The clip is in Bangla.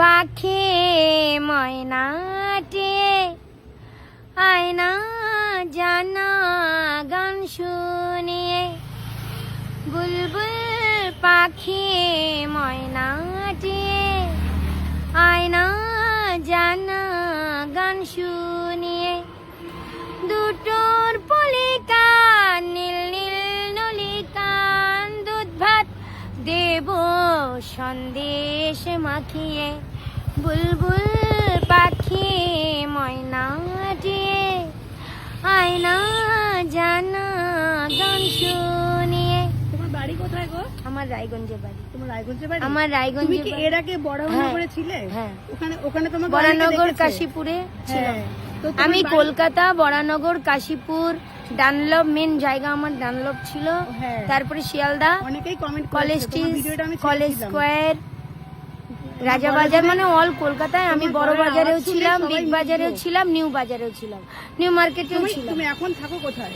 পাখি ময়নাটি আয়না জানা গান শুনিয়ে বুলবুল পাখি ময়নাটি আয়না জানা গান শুনিয়ে দুটোর পলিকান নীল নীল নলিকান দুধ ভাত দেব সন্দেশ মাখিয়ে বুলবুল পাখি ময়নাটি আয়না জানা গান শুনিয়ে। তোমার বাড়ি কোথায় গো? আমার রায়গঞ্জে বাড়ি। তোমার রায়গঞ্জে বাড়ি? আমার রায়গঞ্জে। তুমি কি এর আগে বরানগরে ছিলে? হ্যাঁ। ওখানে তোমার বরানগর কাশীপুরে ছিলাম। আমি কলকাতা, বরানগর, কাশীপুর, ডানলপ মেন জায়গা আমার ডানলপ ছিল। তারপরে শিয়ালদা, অনেকেই comment college street, college square, Rajabazar, মানে অল কলকাতায়। আমি বড় বাজারেও ছিলাম, বিগ বাজারেও ছিলাম, নিউ বাজারেও ছিলাম, নিউ মার্কেটেও ছিলাম। তুমি এখন থাকো কোথায়?